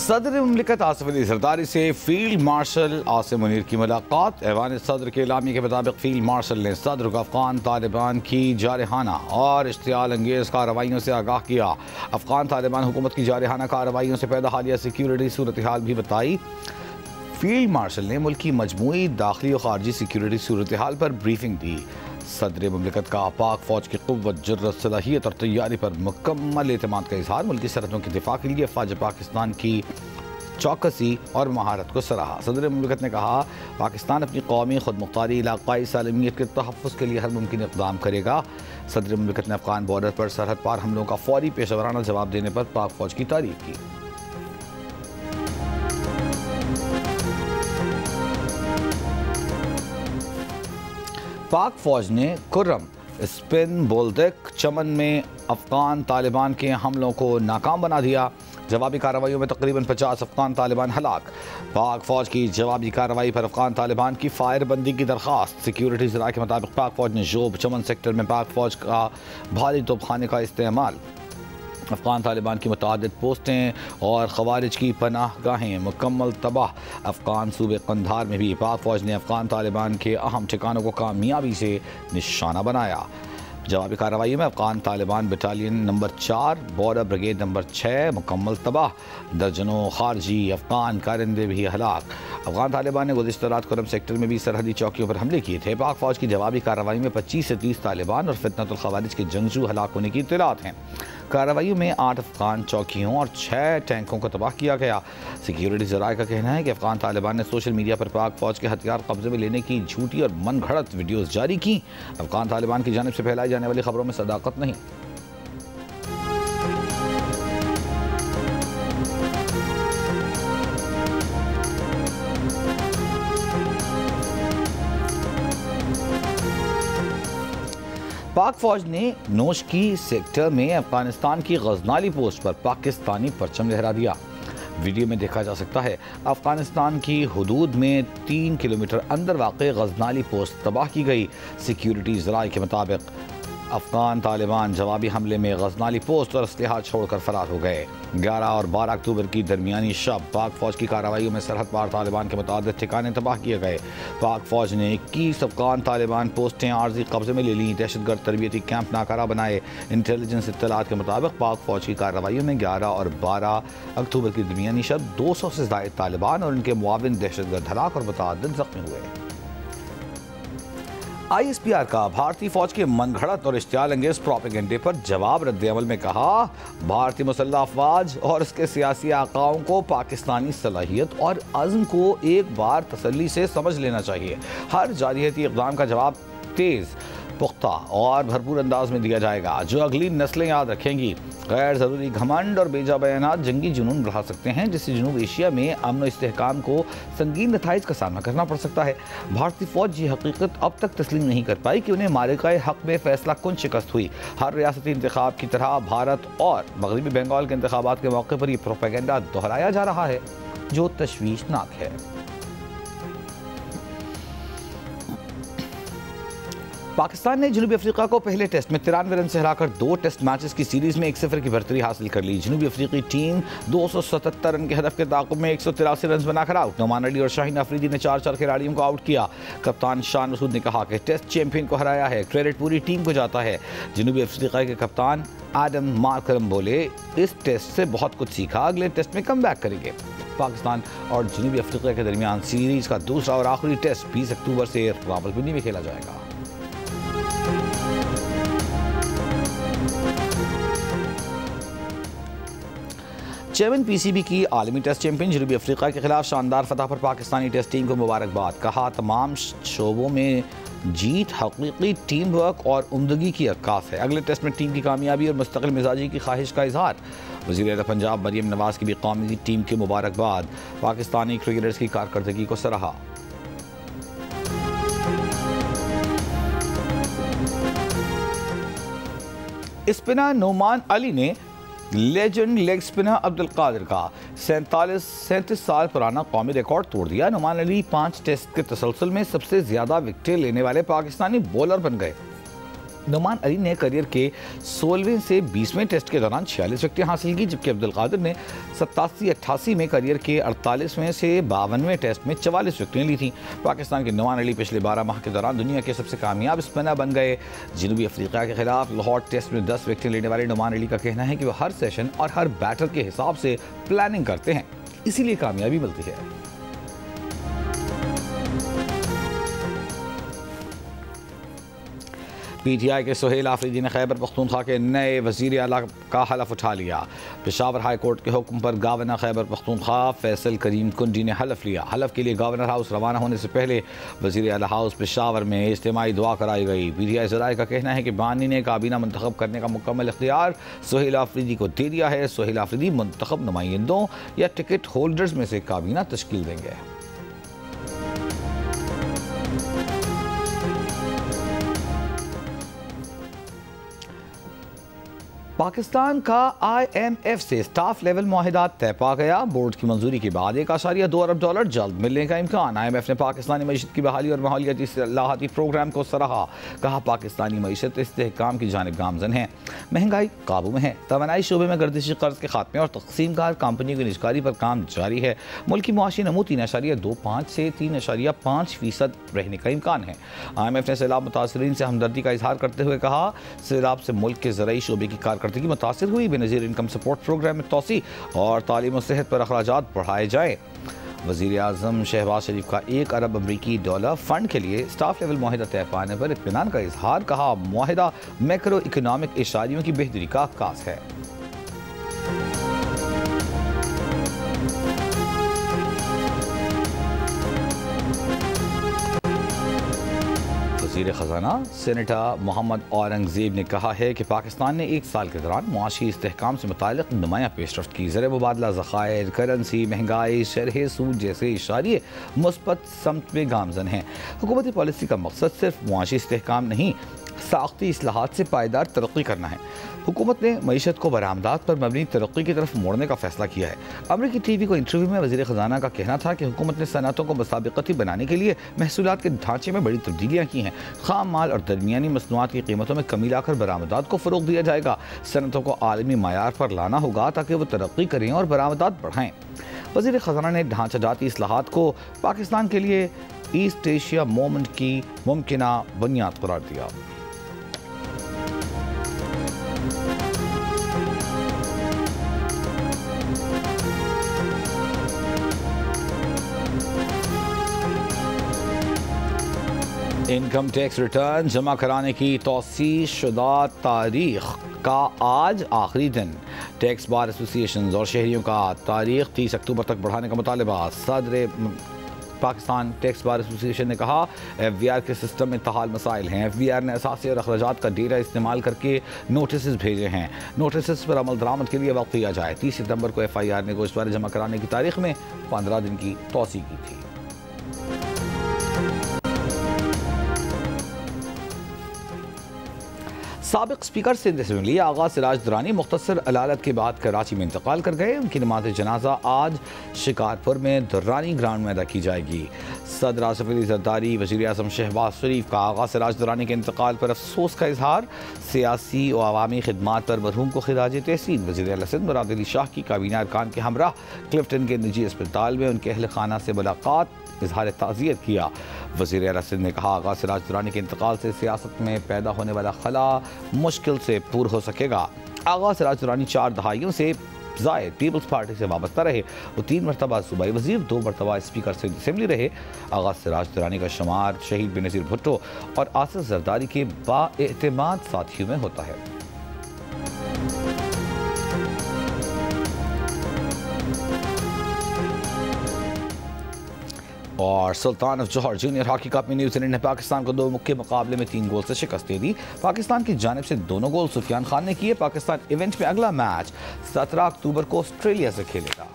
सदर मुमलिकत आसिफ अली जरदारी से field marshal Asim Munir की मुलाकात। ऐवान सदर के एलामी के मुताबिक फील्ड मार्शल ने सदर को अफगान तालिबान की जारहाना और इश्तियाल अंगेज़ कार्रवाइयों से आगाह किया। अफगान तालिबान हुकूमत की जारहाना कार्रवाइयों से पैदा हालिया सिक्योरिटी सूरत हाल भी बताई। फील्ड मार्शल ने मुल्क की मजमूई दाखिली और खारजी सिक्योरिटी सूरत हाल पर ब्रीफिंग दी। सदर मुमलिकत का पाक फौज की क़ुव्वत, जुर्रत, सलाहियत और तैयारी पर मुकम्मल एतमाद का इजहार। मुल्की सरहदों के दिफा के लिए फ़ौज पाकिस्तान की चौकसी और महारत को सराहा। सदर मुमलिकत ने कहा, पाकिस्तान अपनी कौमी खुद मुख्तारी, इलाक़ाई सालमियत के तहफ़्फ़ुज़ के लिए हर मुमकिन इक़दाम करेगा। सदर मुमलिकत ने अफ़गान बॉर्डर पर सरहद पार हमलों का फौरी पेशेवराना जवाब देने पर पाक फौज की तारीफ़ की। पाक फौज ने कुर्रम, स्पिन, बोल्दिक, चमन में अफगान तालिबान के हमलों को नाकाम बना दिया। जवाबी कार्रवाइयों में तकरीबन 50 अफगान तालिबान हलाक। पाक फौज की जवाबी कार्रवाई पर अफगान तालिबान की फायरबंदी की दरख्वास्त। सिक्योरिटी ज़राए के मुताबिक पाक फौज ने जोब, चमन सेक्टर में पाक फौज का भारी तोपखाने का इस्तेमाल, अफगान तालिबान की मुतादिद पोस्टें और खवारिज की पनाह गाहें मुकम्मल तबाह। अफगान सूबे कंधार में भी पाक फौज ने अफगान तालिबान के अहम ठिकानों को कामयाबी से निशाना बनाया। जवाबी कार्रवाई में Afghan Taliban battalion number 4, border brigade number 6 मुकम्मल तबाह। दर्जनों खारजी अफगान कारिंदे भी हलाक। अफगान तालिबान ने गुज़िश्ता रात कुर्रम सेक्टर में भी सरहदी चौकियों पर हमले किए थे। पाक फौज की जवाबी कार्रवाई में 25 से 30 तालिबान और फितनतुल खवारिज के जंगजू हलाक होने की इत्तलात हैं। कार्रवाई में 8 अफगान चौकियों और 6 टैंकों को तबाह किया गया। सिक्योरिटी ज़राए का कहना है कि अफगान तालिबान ने सोशल मीडिया पर पाक फौज के हथियार कब्जे में लेने की झूठी और मन घड़त वीडियोज़ जारी की। अफगान तालिबान की जानिब से फैलाई जाने वाली खबरों में सदाकत नहीं। पाक फौज ने नोशकी सेक्टर में अफगानिस्तान की गजनाली पोस्ट पर पाकिस्तानी परचम लहरा दिया। वीडियो में देखा जा सकता है अफगानिस्तान की हुदूद में 3 किलोमीटर अंदर वाक़ गजनाली पोस्ट तबाह की गई। सिक्योरिटी ज़राए के मुताबिक अफगान तालिबान जवाबी हमले में गजनाली पोस्ट और असलहा छोड़कर फरार हो गए। 11 और 12 अक्टूबर की दरमियानी शब पाक फौज की कार्रवाइयों में सरहद पार तालिबान के मुताबिक ठिकाने तबाह किए गए। पाक फौज ने 21 अफगान तालिबान पोस्टें आर्जी कब्जे में ले लीं। दहशतगर्द तरबियती कैंप नाकारा बनाए। इंटेलिजेंस इत्तलात के मुताबिक पाक फौज की कार्रवाइयों में 11 और 12 अक्टूबर की दरमियानी शब 200 से ज़ायद तालिबान और उनके मुआविन दहशतगर्द हलाक और मुतअद्दिद ज़ख्मी हुए। ISPR का भारतीय फौज के मनगढ़ंत और इश्तियाल अंगेज प्रोपेगेंडे पर जवाब रद्द-ए-अमल में कहा, भारतीय मुसल्लह अफवाज और उसके सियासी आकाओं को पाकिस्तानी सलाहियत और अज़्म को एक बार तसल्ली से समझ लेना चाहिए। हर जारहियती इक़दाम का जवाब तेज़, पुख्ता और भरपूर अंदाज में दिया जाएगा, जो अगली नस्लें याद रखेंगी। गैर ज़रूरी घमंड और बेजा बयानात जंगी जुनून बढ़ा सकते हैं, जिससे जनूब एशिया में अमन और इस्तेहकाम को संगीन नताइज का सामना करना पड़ सकता है। भारतीय फौज ये हकीकत अब तक तस्लीम नहीं कर पाई कि उन्हें मारिकाए हक़ में फैसला कुन शिकस्त हुई। हर रियासती इंतखाब की तरह भारत और मगरबी बंगाल के इंतखाबात के मौके पर यह प्रोपेगेंडा दोहराया जा रहा है, जो तशवीशनाक है। पाकिस्तान ने जनूबी अफ्रीका को पहले टेस्ट में 93 रन से हराकर 2 टेस्ट मैचेस की सीरीज में 1-0 की बढ़तरी हासिल कर ली। जनूबी अफ्रीकी टीम 277 रन के हदफ के ताक़ुब में 183 रन बनाकर आउट। नोमान अली और शाहीन अफरीदी ने 4-4 खिलाड़ियों को आउट किया। कप्तान शान मसूद ने कहा कि टेस्ट चैंपियन को हराया है, क्रेडिट पूरी टीम को जाता है। जनूबी अफ्रीका के कप्तान एडम मार्करम बोले, इस टेस्ट से बहुत कुछ सीखा, अगले टेस्ट में कम बैक करेंगे। पाकिस्तान और जनूबी अफ्रीका के दरमियान सीरीज का दूसरा और आखिरी टेस्ट 20 अक्टूबर से रावलपिंडी में खेला जाएगा। चेयरमैन PCB की आलमी टेस्ट चैंपियन जनूबी अफ्रीका के खिलाफ शानदार फतह पर पाकिस्तानी टेस्ट टीम को मुबारकबाद। कहा, तमाम शोबों में जीत हकीकी टीम वर्क और उम्दगी की अक्कास है। अगले टेस्ट में टीम की कामयाबी और मुस्तकिल मिजाजी की ख्वाहिश का इजहार। वज़ीर पंजाब मरियम नवाज की भी कौमी टीम की मुबारकबाद। पाकिस्तानी क्रिकेटर्स की कारकर्दगी को सराहा। स्पिनर नोमान अली ने legend leg spinner Abdul Qadir का 37 साल पुराना कौमी रिकॉर्ड तोड़ दिया। नोमान अली 5 टेस्ट के तसलसल में सबसे ज्यादा विकेटें लेने वाले पाकिस्तानी बॉलर बन गए। नुमान अली ने करियर के 16वें से 20वें टेस्ट के दौरान 46 विकेटें हासिल की, जबकि अब्दुल कादिर ने 87-88 में करियर के 48वें से 52वें टेस्ट में 44 विकेटें ली थीं। पाकिस्तान के नुमान अली पिछले 12 माह के दौरान दुनिया के सबसे कामयाब स्पिनर बन गए। जनूबी अफ्रीका के खिलाफ लाहौर टेस्ट में 10 विकेटें लेने वाले नुमान अली का कहना है कि वह हर सेशन और हर बैटर के हिसाब से प्लानिंग करते हैं, इसीलिए कामयाबी मिलती है। PTI के सुहेल आफरीदी ने खैबर पख्तूनख्वा के नए वज़ीर आला का हलफ उठा लिया। पेशावर हाई कोर्ट के हुक्म पर गवर्नर खैबर पख्तूनख्वा फैसल करीम कुंडी ने हलफ लिया। हलफ के लिए गवर्नर हाउस रवाना होने से पहले वज़ीर आला हाउस पेशावर में इज्तिमाई दुआ कराई गई। PTI ज़राए का कहना है कि बानी ने काबीना मुंतखब करने का मुकम्मल इख्तियार सुहेल आफरीदी को दे दिया है। सुहेल आफरीदी मुंतखब नुमाइंदों या टिकट होल्डर्स में से काबीना तश्कील देंगे। पाकिस्तान का IMF से स्टाफ लेवल मुआहिदा तय पा गया। बोर्ड की मंजूरी के बाद $1.2 अरब जल्द मिलने का इम्कान। IMF ने पाकिस्तानी मईशत की बहाली और माहौलियाती इस्लाहाती प्रोग्राम को सराहा। कहा पाकिस्तानी मईशत इस्तेहकाम की जानिब गामजन है, महंगाई काबू में है। तवानाई शोबे में गर्दिशी कर्ज के खात्मे और तकसीम कार कंपनियों की निजकारी पर काम जारी है। मुल्की मुआशी नमू 3.25 से 3.5% रहने का इम्कान है। IMF ने सैलाब मुतासरीन से हमदर्दी का इजहार करते हुए कहा सैलाब से मुल्क के ज़राई शोबे की कारकर्दगी मुतासिर हुई। बेनज़ीर इनकम सपोर्ट प्रोग्राम में तोसी और तालीम और सेहत पर अखराजात बढ़ाए जाएँ। वज़ीर आज़म शहबाज शरीफ का $1 अरब फ़ंड के लिए स्टाफ लेवल मुआहिदा तय पाने पर इत्मीनान का इजहार। कहा मुआहिदा मैक्रो इकनॉमिक इशारियों की बेहतरी का आगाज़ है। वज़ीर ख़ज़ाना सेनेटर मोहम्मद औरंगज़ेब ने कहा है कि पाकिस्तान ने 1 साल के दौरान मुआशी इस्तेहकाम से मुताल्लिक़ नुमायाँ पेशरफ्त की। ज़र मुबादला ज़खायर, करेंसी, महंगाई, शरह सूद जैसे इशारे मुस्बत समत में गामजन हैं। हुकूमती पॉलिसी का मकसद सिर्फ मुआशी इस्तेहकाम नहीं, साख्ती इस्लाहात से पायदार तरक्की करना है। हुकूमत ने मईशत को बरामदात पर मबनी तरक्की की तरफ मोड़ने का फैसला किया है। अमरीकी TV को इंटरव्यू में वज़ीर ख़ज़ाना का कहना था कि हुकूमत ने सनअतों को मुसाबिकती बनाने के लिए महसूलात के ढांचे में बड़ी तब्दीलियाँ की हैं। खाम माल और दरमियानी मसनूआत की कीमतों में कमी लाकर बरामदात को फ़रोग़ दिया जाएगा। सनअतों को आलमी मायार पर लाना होगा ताकि वो तरक्की करें और बरामदात बढ़ाएँ। वज़ीर ख़ज़ाना ने ढांचाजाती इस्लाहात को पाकिस्तान के लिए ईस्ट एशिया मोमेंट की मुमकिना बुनियाद करार दिया। इनकम टैक्स रिटर्न जमा कराने की तौसीह शुदा तारीख का आज आखिरी दिन। टैक्स बार एसोसिएशन और शहरियों का तारीख 30 अक्टूबर तक बढ़ाने का मुतालबा। सदर पाकिस्तान टैक्स बार एसोसिएशन ने कहा FBR के सिस्टम में तहाल मसाइल हैं। FBR ने असासी और अखराजात का डेटा इस्तेमाल करके नोटिस भेजे हैं। नोटिस पर अमल दरामद के लिए वक्त दिया जाए। 30 सितंबर को FIR ने गोश्तवारी जमा कराने की तारीख में 15 दिन की तौसीह की थी। साबिक स्पीकर सिंध असेंबली आगा सिराज दुरानी मुख्तसर अदालत के बाद कराची में इंतकाल कर गए। उनकी नमाज जनाजा आज शिकारपुर में दुरानी ग्राउंड में अदा की जाएगी। सदर आसिफ अली जरदारी, वज़ीर आज़म शहबाज शरीफ का आगा सिराज दुरानी के इंतकाल पर अफसोस का इजहार। सियासी और अवामी खिदमात पर मरहूम को खिराज तहसीन। वज़ीर आला सिंध मुराद अली शाह की काबीना अरकान के हमरा क्लिफ्टन के निजी अस्पताल में उनके अहल खाना से मुलाकात, इजहार ताज़ियत किया। वज़ीर आला सिंध ने कहा आगा सिराज दुरानी के इंतकाल से सियासत में पैदा होने वाला खला मुश्किल से पूरा हो सकेगा। आगा सिराज दुरानी 4 दहाइयों से जायद पीपल्स पार्टी से वाबस्ता रहे। वो 3 मरतबा सूबाई वज़ीर, 2 मरतबा स्पीकर सिंध असेंबली रहे। आगा सिराज दुरानी का शुमार शहीद बेनज़ीर भुट्टो और आसिफ जरदारी के बाएतमाद साथियों में होता है। और sultan of Johor junior hockey cup में न्यूजीलैंड ने पाकिस्तान को 2 मुख्य मुकाबले में 3 गोल से शिकस्त दे दी। पाकिस्तान की जानिब से दोनों गोल सुफियान खान ने किए। पाकिस्तान इवेंट में अगला मैच 17 अक्टूबर को ऑस्ट्रेलिया से खेलेगा।